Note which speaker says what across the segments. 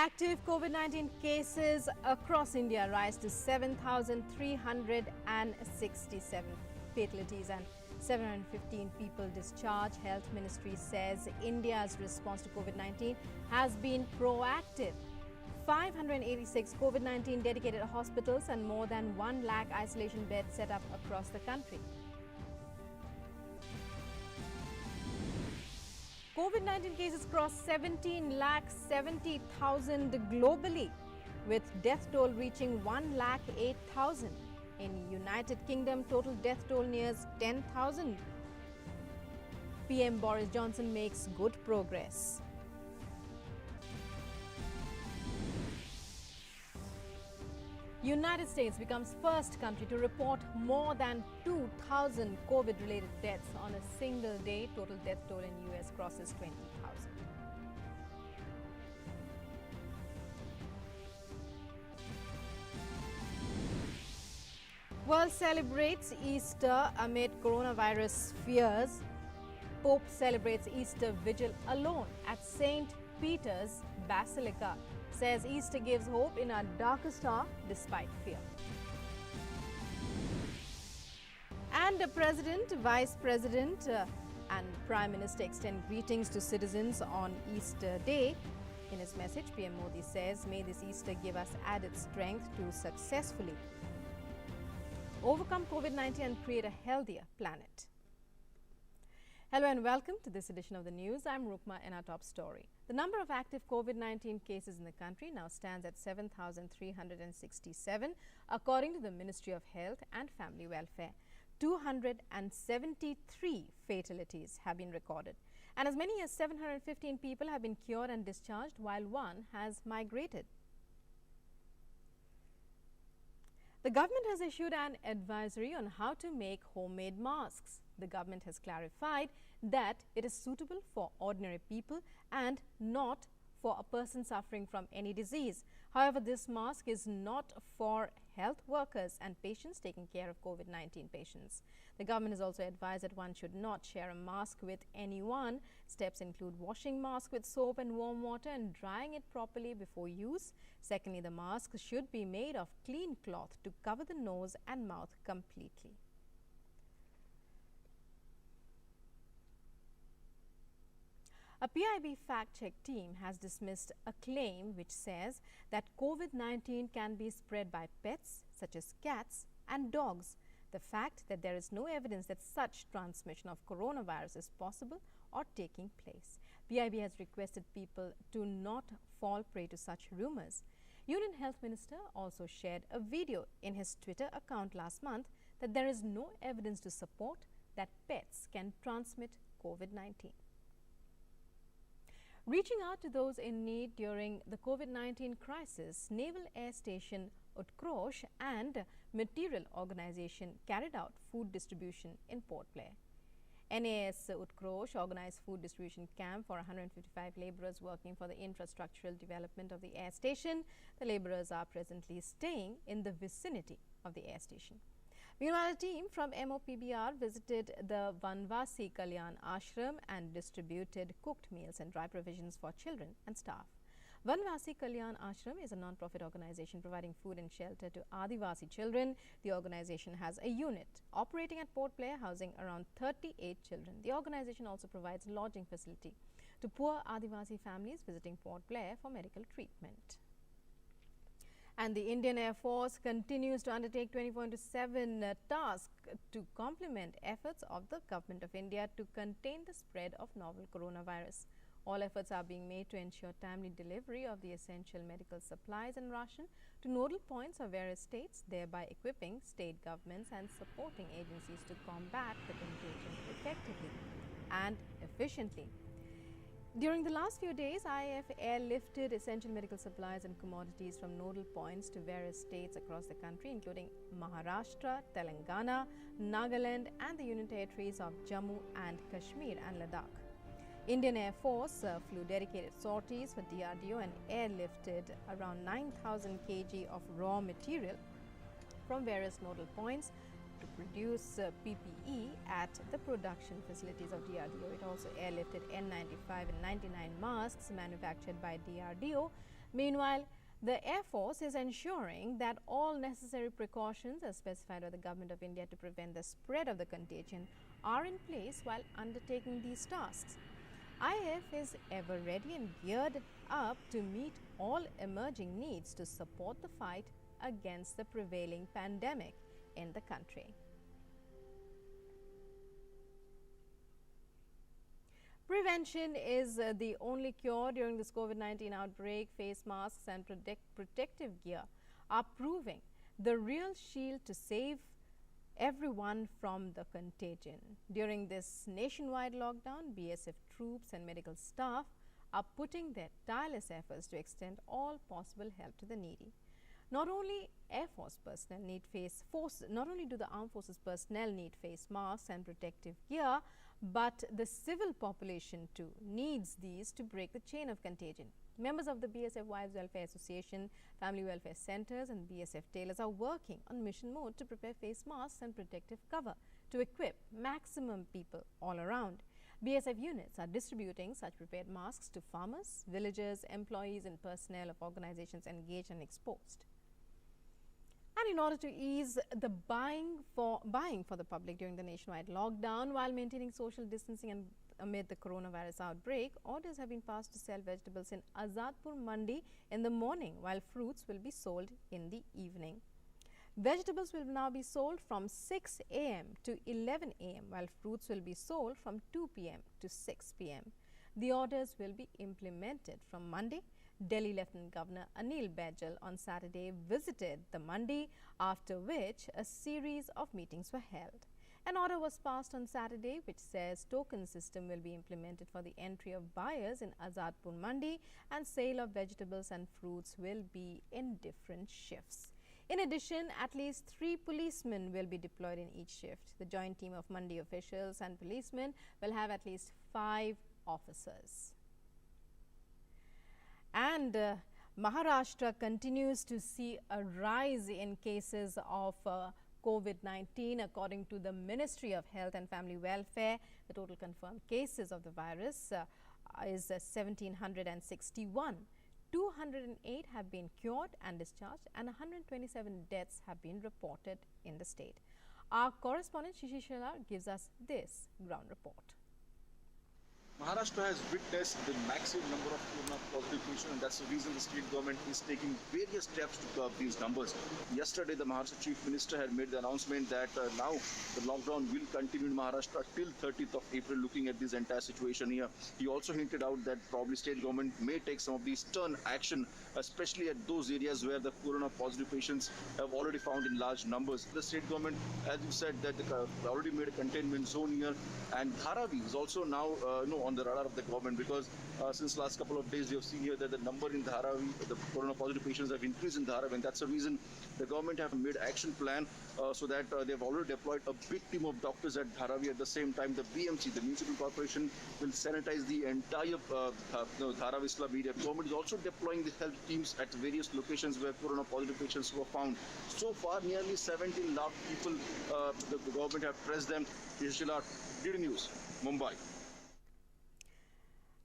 Speaker 1: Active COVID-19 cases across India rise to 7,367 fatalities and 715 people discharged. Health Ministry says India's response to COVID-19 has been proactive. 586 COVID-19 dedicated hospitals and more than 1 lakh isolation beds set up across the country. COVID-19 cases crossed 17,70,000 globally, with death toll reaching 1,08,000. In United Kingdom, total death toll nears 10,000. PM Boris Johnson makes good progress. United States becomes first country to report more than 2,000 COVID-related deaths on a single day. Total death toll in US crosses 20,000. World celebrates Easter amid coronavirus fears. Pope celebrates Easter vigil alone at St. Peter's Basilica. Says Easter gives hope in our darkest hour despite fear. And the President, Vice President and Prime Minister extend greetings to citizens on Easter Day. In his message, PM Modi says, "May this Easter give us added strength to successfully overcome COVID-19 and create a healthier planet." Hello and welcome to this edition of the news. I'm Rukma in our top story. The number of active COVID-19 cases in the country now stands at 7,367, according to the Ministry of Health and Family Welfare. 273 fatalities have been recorded, and as many as 715 people have been cured and discharged, while one has migrated. The government has issued an advisory on how to make homemade masks. The government has clarified that it is suitable for ordinary people and not for a person suffering from any disease. However, this mask is not for health workers and patients taking care of COVID-19 patients. The government has also advised that one should not share a mask with anyone. Steps include washing mask with soap and warm water and drying it properly before use. Secondly, the mask should be made of clean cloth to cover the nose and mouth completely. A PIB fact-check team has dismissed a claim which says that COVID-19 can be spread by pets such as cats and dogs. The fact that there is no evidence that such transmission of coronavirus is possible or taking place. PIB has requested people to not fall prey to such rumors. Union Health Minister also shared a video in his Twitter account last month that there is no evidence to support that pets can transmit COVID-19. Reaching out to those in need during the COVID-19 crisis, Naval Air Station Utkrosh and Material Organization carried out food distribution in Port Blair. NAS Utkrosh organized food distribution camp for 155 laborers working for the infrastructural development of the air station. The laborers are presently staying in the vicinity of the air station. Meanwhile, a team from MOPBR visited the Vanvasi Kalyan Ashram and distributed cooked meals and dry provisions for children and staff. Vanvasi Kalyan Ashram is a non-profit organization providing food and shelter to Adivasi children. The organization has a unit operating at Port Blair housing around 38 children. The organization also provides lodging facility to poor Adivasi families visiting Port Blair for medical treatment. And the Indian Air Force continues to undertake 24/7 tasks to complement efforts of the Government of India to contain the spread of novel coronavirus. All efforts are being made to ensure timely delivery of the essential medical supplies and ration to nodal points of various states, thereby equipping state governments and supporting agencies to combat the contagion effectively and efficiently. During the last few days, IAF airlifted essential medical supplies and commodities from nodal points to various states across the country, including Maharashtra, Telangana, Nagaland and the Union Territories of Jammu and Kashmir and Ladakh. Indian Air Force flew dedicated sorties for DRDO and airlifted around 9,000 kg of raw material from various nodal points to produce PPE at the production facilities of DRDO. It also airlifted N95 and 99 masks manufactured by DRDO Meanwhile, the Air Force is ensuring that all necessary precautions as specified by the Government of India to prevent the spread of the contagion are in place while undertaking these tasks. IAF is ever ready and geared up to meet all emerging needs to support the fight against the prevailing pandemic in the country. Prevention is the only cure during this COVID-19 outbreak. Face masks and protective gear are proving the real shield to save everyone from the contagion. During this nationwide lockdown, BSF troops and medical staff are putting their tireless efforts to extend all possible help to the needy. Not only not only do the armed forces personnel need face masks and protective gear, but the civil population too needs these to break the chain of contagion. Members of the BSF Wives Welfare Association, Family Welfare Centers and BSF tailors are working on mission mode to prepare face masks and protective cover to equip maximum people all around. BSF units are distributing such prepared masks to farmers, villagers, employees and personnel of organizations engaged and exposed. And in order to ease the buying for the public during the nationwide lockdown while maintaining social distancing and amid the coronavirus outbreak, orders have been passed to sell vegetables in Azadpur Mandi in the morning, while fruits will be sold in the evening. Vegetables will now be sold from 6 a.m. to 11 a.m., while fruits will be sold from 2 p.m. to 6 p.m. The orders will be implemented from Monday. Delhi Lieutenant Governor Anil Baijal on Saturday visited the Mandi, after which a series of meetings were held. An order was passed on Saturday which says token system will be implemented for the entry of buyers in Azadpur Mandi and sale of vegetables and fruits will be in different shifts. In addition, at least 3 policemen will be deployed in each shift. The joint team of Mandi officials and policemen will have at least 5 officers. And Maharashtra continues to see a rise in cases of COVID-19. According to the Ministry of Health and Family Welfare, the total confirmed cases of the virus is 1,761. 208 have been cured and discharged and 127 deaths have been reported in the state. Our correspondent Shishi Shalar gives us this ground report.
Speaker 2: Maharashtra has witnessed the maximum number of corona positive patients, and that's the reason the state government is taking various steps to curb these numbers. Yesterday, the Maharashtra Chief Minister had made the announcement that now the lockdown will continue in Maharashtra till 30th of April, looking at this entire situation here. He also hinted out that probably state government may take some of these stern action, especially at those areas where the corona positive patients have already found in large numbers. The state government, as you said, that they already made a containment zone here, and Dharavi is also now on the radar of the government, because since last couple of days we have seen here that the number in Dharavi, the corona positive patients have increased in Dharavi, and that's the reason the government have made action plan so that they have already deployed a big team of doctors at Dharavi. At the same time, the BMC, the municipal corporation, will sanitize the entire Dharavi slum area. The government is also deploying the health teams at various locations where corona positive patients were found. So far, nearly 17 lakh people, the government have pressed them. Shilar, DD News, Mumbai.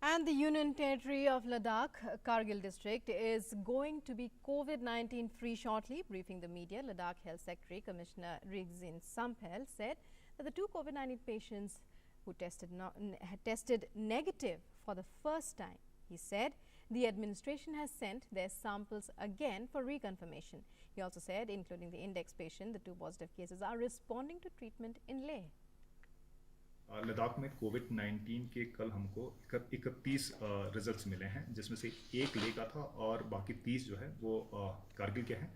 Speaker 1: And the Union Territory of Ladakh, Kargil district, is going to be COVID-19 free shortly. Briefing the media, Ladakh Health Secretary Commissioner Rigzin Sampel said that the 2 COVID-19 patients who had tested negative for the first time. He said the administration has sent their samples again for reconfirmation. He also said, including the index patient, the 2 positive cases are responding to treatment in Leh.
Speaker 3: Ladakh में कोविड-19 के कल हमको 31 results मिले हैं, जिसमें से 1 ले का था और बाकी 30 जो है वो कारगिल के हैं।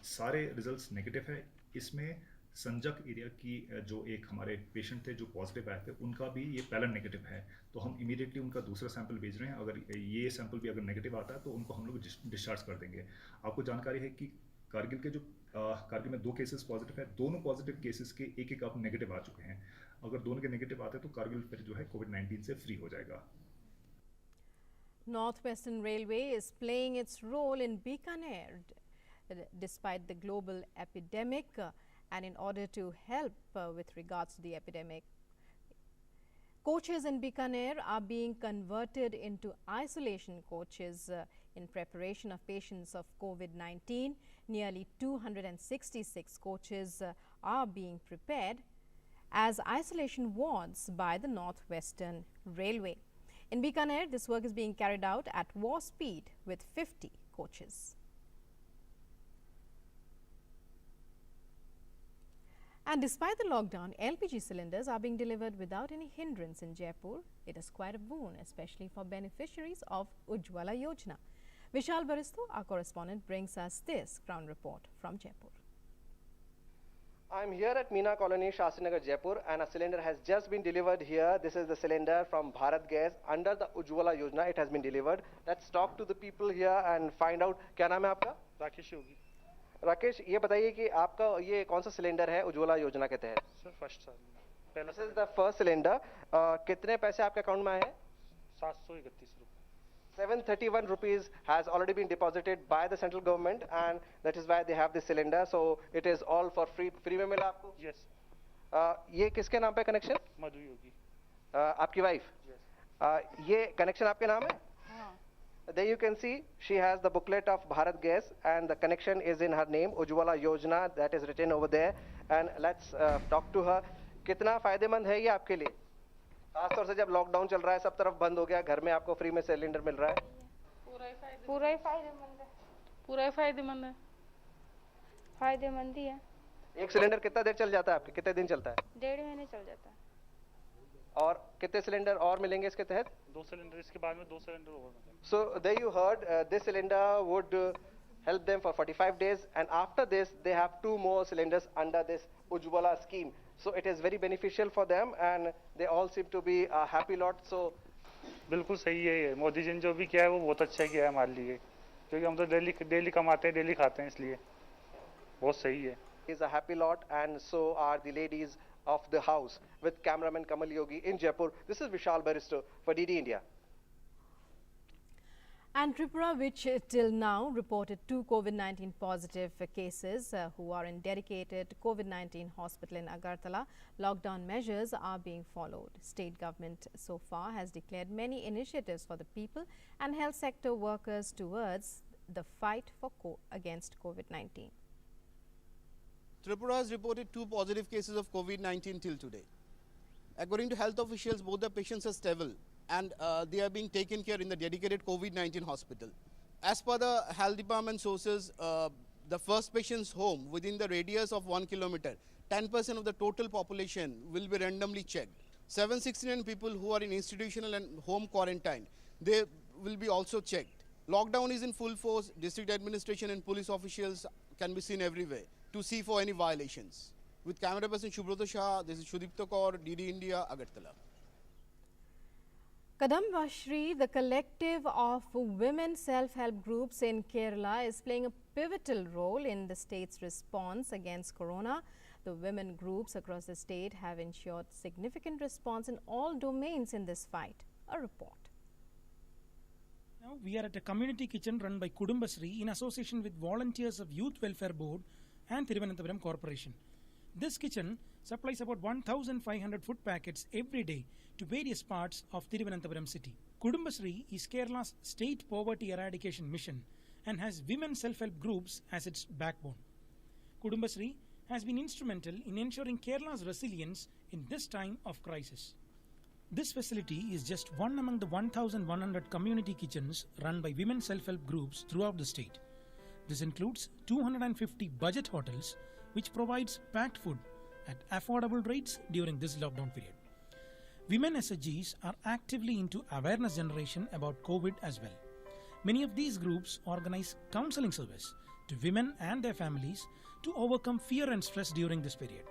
Speaker 3: सारे रिजल्ट्स नेगेटिव है। इसमें संजक एरिया की जो एक हमारे पेशेंट थे जो पॉजिटिव आए थे, उनका भी ये पहला नेगेटिव है, तो हम इमीडिएटली उनका दूसरा सैंपल भेज रहे हैं। अगर ये सैंपल भी अगर नेगेटिव आता है तो उनको हम लोग डिस्चार्ज कर देंगे। आपको जानकारी है कि कारगिल में 2 केसेस पॉजिटिव है, दोनों पॉजिटिव केसेस के एक अब नेगेटिव आ चुके हैं। अगर दोनों के नेगेटिव आते हैं तो कारगिल फिर जो है कोविड-19 से फ्री हो जाएगा।
Speaker 1: Northwestern Railway is playing its role in Bikaner despite the global epidemic, and in order to help with regards to the epidemic, coaches in Bikaner are being converted into isolation coaches In preparation of patients of COVID-19, nearly 266 coaches are being prepared as isolation wards by the North-Western Railway. In Bikaner, this work is being carried out at war speed with 50 coaches. And despite the lockdown, LPG cylinders are being delivered without any hindrance in Jaipur. It is quite a boon, especially for beneficiaries of Ujjwala Yojana. Vishal Baristo, our correspondent, brings us this ground report from Jaipur.
Speaker 4: I'm here at Meena Colony, Shastinagar, Jaipur, and a cylinder has just been delivered here. This is the cylinder from Bharat Gas under the Ujjwala Yojana. It has been delivered. Let's talk to the people here and find out. क्या नाम है आपका?
Speaker 5: राकेश योगी।
Speaker 4: राकेश, ये बताइए कि आपका ये कौन सा सिलेंडर है उज्ज्वला योजना के तहत?
Speaker 5: सर फर्स्ट साल
Speaker 4: This is the first cylinder. कितने पैसे आपके अकाउंट में आए हैं?
Speaker 5: 731 रुपये।
Speaker 4: 731 rupees has already been deposited by the central government, and that is why they have this cylinder. So it is all for free. Free में मिला आपको?
Speaker 5: यस।
Speaker 4: ये किसके नाम पे कनेक्शन?
Speaker 5: मधु योगी।
Speaker 4: आपकी वाइफ?
Speaker 5: यस।
Speaker 4: ये कनेक्शन आपके नाम है? There you can see she has the booklet of Bharat Gas and the connection is in her name, Ujjwala Yojana, that is written over there. And let's talk to her. कितना फायदेमंद है ये आपके लिए? खासतौर से जब लॉकडाउन चल रहा है, सब तरफ बंद हो गया, घर में आपको फ्री में सिलेंडर मिल रहा है?
Speaker 6: पूरा ही फायदेमंद है। फायदेमंद ही है।
Speaker 4: एक सिलेंडर कितना देर चल जाता है आपके? कितने दिन चलता है?
Speaker 6: 1.5 महीने चल जाता है।
Speaker 4: और कितने सिलेंडर और मिलेंगे इसके तहत?
Speaker 5: 2 सिलेंडर, इसके बाद में 2 सिलेंडर और मिलेंगे।
Speaker 4: So there you heard, this cylinder would help them for 45 days, and after this they have 2 more cylinders under this Ujjwala scheme. So it is very beneficial for them, and they all seem to be a happy lot. So
Speaker 5: बिल्कुल सही है ये, मोदी जी ने जो भी किया है वो बहुत अच्छा किया है हमारे लिए, क्योंकि हम तो डेली कमाते हैं, डेली खाते हैं, इसलिए बहुत सही है।
Speaker 4: is a happy lot, and so are the ladies of the house. With cameraman Kamal Yogi in Jaipur, this is Vishal Baristo for DD India.
Speaker 1: And Tripura, which till now reported 2 COVID-19 positive cases who are in dedicated COVID-19 hospital in Agartala, lockdown measures are being followed. State government so far has declared many initiatives for the people and health sector workers towards the fight for against COVID-19.
Speaker 7: Tripura has reported 2 positive cases of COVID-19 till today. According to health officials, both the patients are stable and they are being taken care in the dedicated COVID-19 hospital. As per the health department sources, the first patient's home within the radius of 1 kilometer, 10% of the total population will be randomly checked. 769 people who are in institutional and home quarantine, they will be also checked. Lockdown is in full force. District administration and police officials can be seen everywhere to see for any violations. With camera person Shubhrata Shah, this is Shudipta Kaur, DD India, Agartala.
Speaker 1: Kadambashri, the collective of women self-help groups in Kerala, is playing a pivotal role in the state's response against corona. The women groups across the state have ensured significant response in all domains in this fight. A report.
Speaker 8: Now we are at a community kitchen run by Kudumbasri in association with volunteers of Youth Welfare Board and Thiruvananthapuram Corporation. This kitchen supplies about 1,500 food packets every day to various parts of Thiruvananthapuram city. Kudumbasri is Kerala's state poverty eradication mission and has women self-help groups as its backbone. Kudumbasri has been instrumental in ensuring Kerala's resilience in this time of crisis. This facility is just one among the 1,100 community kitchens run by women self-help groups throughout the state. This includes 250 budget hotels which provides packed food at affordable rates during this lockdown period. Women SHGs are actively into awareness generation about COVID as well. Many of these groups organize counseling service to women and their families to overcome fear and stress during this period.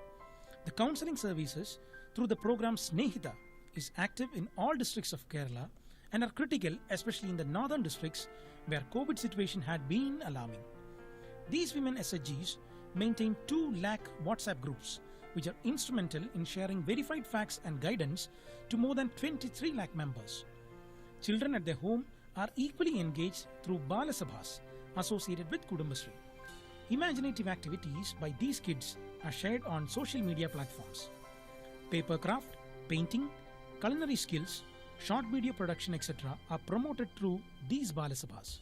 Speaker 8: The counseling services through the program Snehita is active in all districts of Kerala and are critical especially in the northern districts where COVID situation had been alarming. These women SHGs maintain 2 lakh WhatsApp groups which are instrumental in sharing verified facts and guidance to more than 23 lakh members. Children at their home are equally engaged through Bala Sabhas associated with Kudumbasri. Imaginative activities by these kids are shared on social media platforms. Paper craft, painting, culinary skills, short video production etc. are promoted through these Bala Sabhas.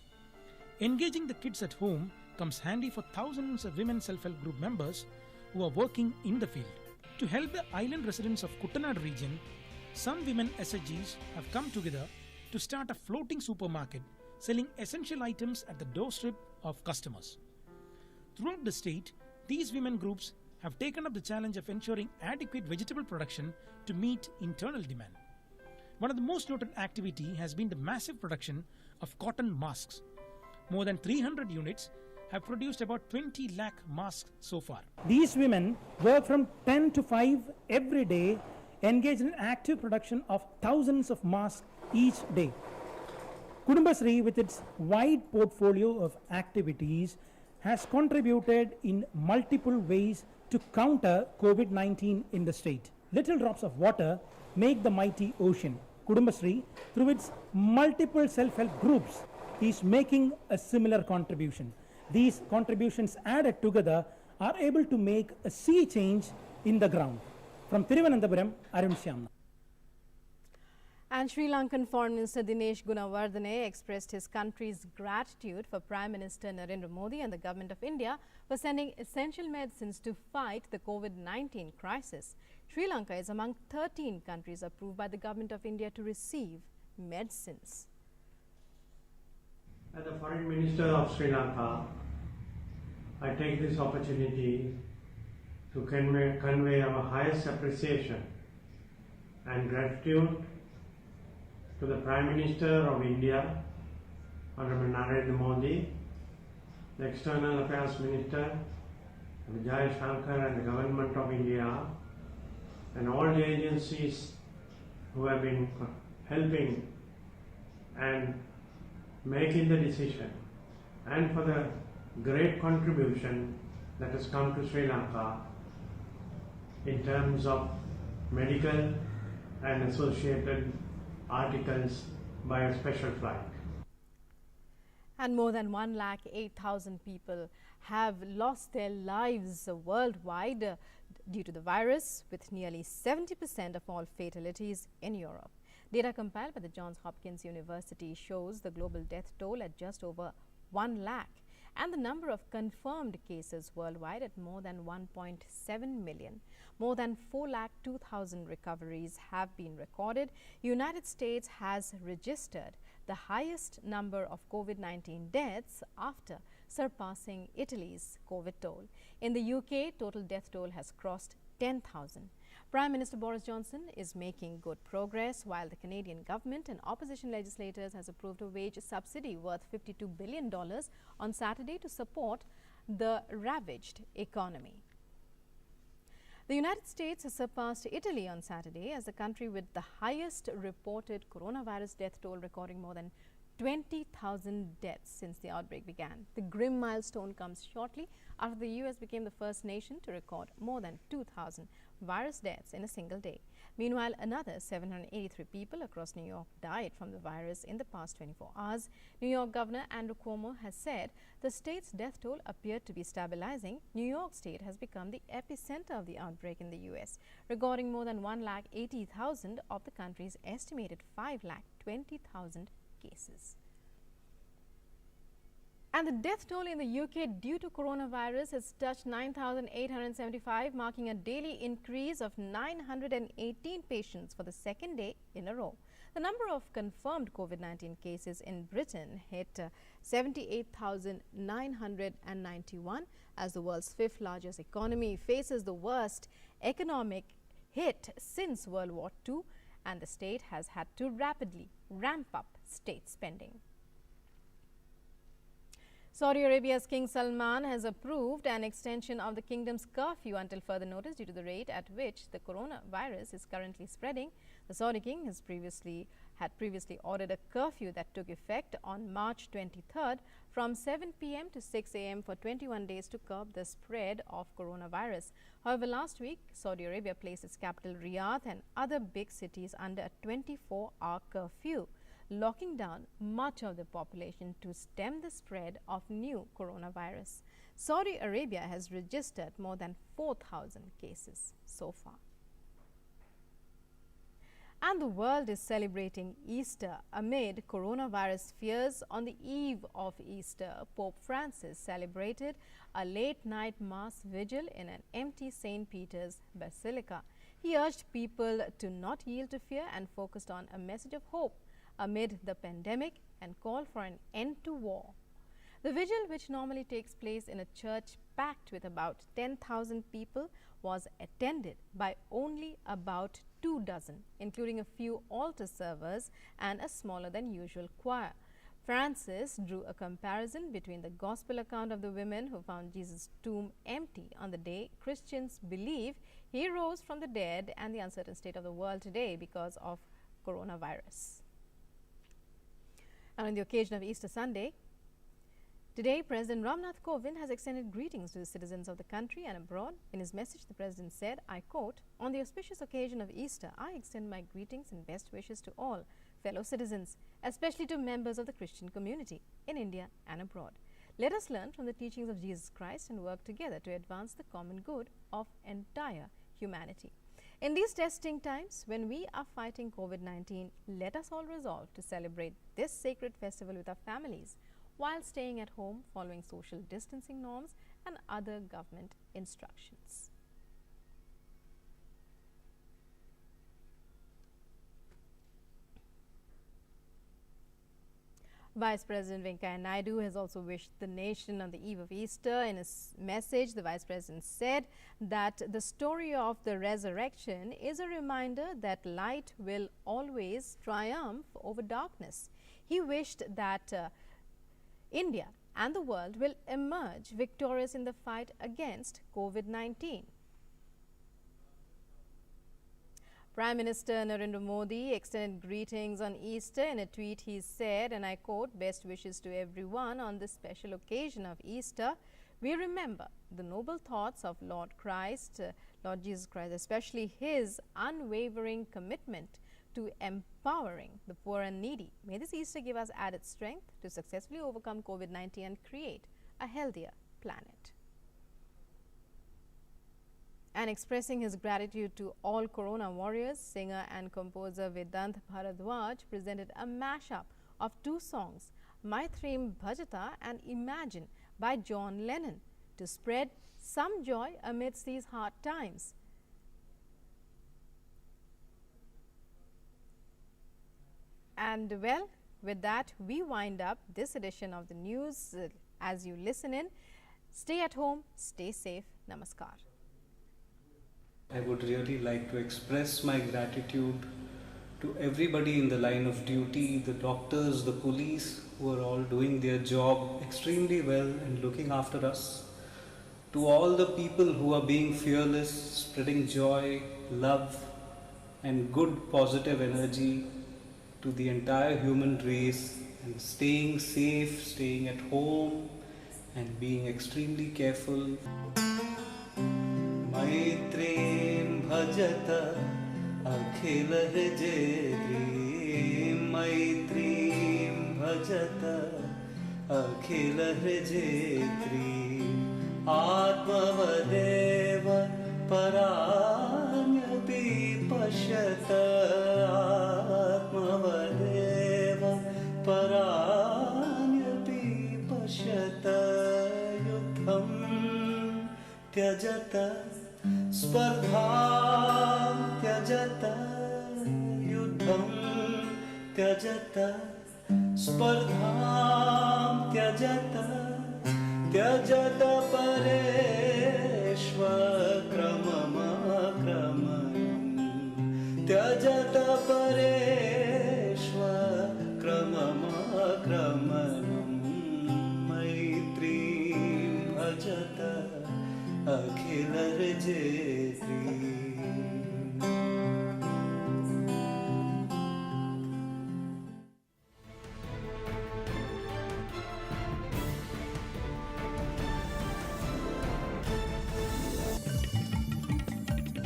Speaker 8: Engaging the kids at home comes handy for thousands of women self-help group members who are working in the field. To help the island residents of Kuttanad region, some women SHGs have come together to start a floating supermarket selling essential items at the doorstep of customers. Throughout the state, these women groups have taken up the challenge of ensuring adequate vegetable production to meet internal demand. One of the most noted activity has been the massive production of cotton masks. More than 300 units have produced about 20 lakh masks so far. These women work from 10 to 5 every day, engaged in active production of thousands of masks each day. Kudumbasri, with its wide portfolio of activities, has contributed in multiple ways to counter COVID-19 in the state. Little drops of water make the mighty ocean. Kudumbasri, through its multiple self-help groups, is making a similar contribution. These contributions added together are able to make a sea change in the ground. From Thiruvananthapuram, Arun Shyamna.
Speaker 1: And Sri Lankan Foreign Minister Dinesh Gunawardene expressed his country's gratitude for Prime Minister Narendra Modi and the Government of India for sending essential medicines to fight the COVID-19 crisis. Sri Lanka is among 13 countries approved by the Government of India to receive medicines.
Speaker 9: As the Foreign Minister of Sri Lanka, I take this opportunity to convey our highest appreciation and gratitude to the Prime Minister of India, Honorable Narendra Modi, the External Affairs Minister, Vijay Shankar, and the Government of India, and all the agencies who have been helping and making the decision, and for the great contribution that has come to Sri Lanka in terms of medical and associated articles by a special flight.
Speaker 1: And more than 1,08,000 people have lost their lives worldwide due to the virus, with nearly 70% of all fatalities in Europe. Data compiled by the Johns Hopkins University shows the global death toll at just over 1 lakh and the number of confirmed cases worldwide at more than 1.7 million. More than 4,02,000 recoveries have been recorded. United States has registered the highest number of COVID-19 deaths after surpassing Italy's COVID toll. In the UK, total death toll has crossed 10,000. Prime Minister Boris Johnson is making good progress, while the Canadian government and opposition legislators has approved a wage subsidy worth $52 billion on Saturday to support the ravaged economy. The United States has surpassed Italy on Saturday as the country with the highest reported coronavirus death toll, recording more than 20,000 deaths since the outbreak began. The grim milestone comes shortly after the U.S. became the first nation to record more than 2,000 virus deaths in a single day. Meanwhile, another 783 people across New York died from the virus in the past 24 hours. New York Governor Andrew Cuomo has said the state's death toll appeared to be stabilizing. New York State has become the epicenter of the outbreak in the U.S., recording more than 1,80,000 of the country's estimated 5,20,000 cases. And the death toll in the UK due to coronavirus has touched 9,875, marking a daily increase of 918 patients for the second day in a row. The number of confirmed COVID-19 cases in Britain hit 78,991 as the world's fifth largest economy faces the worst economic hit since World War II, and the state has had to rapidly ramp up state spending. Saudi Arabia's King Salman has approved an extension of the kingdom's curfew until further notice due to the rate at which the coronavirus is currently spreading. The Saudi king had previously ordered a curfew that took effect on March 23rd from 7 p.m. to 6 a.m. for 21 days to curb the spread of coronavirus. However, last week, Saudi Arabia placed its capital Riyadh and other big cities under a 24-hour curfew, locking down much of the population to stem the spread of new coronavirus. Saudi Arabia has registered more than 4,000 cases so far. And the world is celebrating Easter amid coronavirus fears. On the eve of Easter, Pope Francis celebrated a late-night mass vigil in an empty St. Peter's Basilica. He urged people to not yield to fear and focused on a message of hope amid the pandemic and called for an end to war. The vigil, which normally takes place in a church packed with about 10,000 people, was attended by only about 24, including a few altar servers and a smaller than usual choir. Francis drew a comparison between the gospel account of the women who found Jesus' tomb empty on the day Christians believe he rose from the dead and the uncertain state of the world today because of coronavirus. And on the occasion of Easter Sunday, today, President Ramnath Kovind has extended greetings to the citizens of the country and abroad. In his message, the President said, I quote, "On the auspicious occasion of Easter, I extend my greetings and best wishes to all fellow citizens, especially to members of the Christian community in India and abroad. Let us learn from the teachings of Jesus Christ and work together to advance the common good of entire humanity. In these testing times, when we are fighting COVID-19, let us all resolve to celebrate this sacred festival with our families, while staying at home, following social distancing norms and other government instructions." Vice President Venkaiah Naidu has also wished the nation on the eve of Easter. In his message, the Vice President said that the story of the resurrection is a reminder that light will always triumph over darkness. He wished that India and the world will emerge victorious in the fight against COVID-19. Prime Minister Narendra Modi extended greetings on Easter. In a tweet, he said, and I quote, "Best wishes to everyone on this special occasion of Easter. We remember the noble thoughts of Lord Jesus Christ, especially his unwavering commitment to empowering the poor and needy. May this Easter give us added strength to successfully overcome COVID-19 and create a healthier planet." And expressing his gratitude to all Corona warriors, singer and composer Vedant Bharadwaj presented a mashup of two songs, Maitreem Bhajata and Imagine by John Lennon, to spread some joy amidst these hard times. And well, with that, we wind up this edition of the news. As you listen in, stay at home, stay safe. Namaskar.
Speaker 10: I would really like to express my gratitude to everybody in the line of duty, the doctors, the police, who are all doing their job extremely well and looking after us. To all the people who are being fearless, spreading joy, love and good positive energy to the entire human race, and staying safe, staying at home and being extremely careful. Maitreem bhajata akhil hrijri, Maitreem bhajata akhil hrijri, Atmavadeva paranyapi pashyata, Atmavadeva paranyapi pashyata, yudham त्यजत स्पर्धां त्यजत, युद्धं त्यजत स्पर्धां त्यजत, त्यजत परेष्वक्रममक्रमणं, त्यजत परेष्वक्रममक्रमणं, मैत्रीं भजत अखिल हृजयत्री।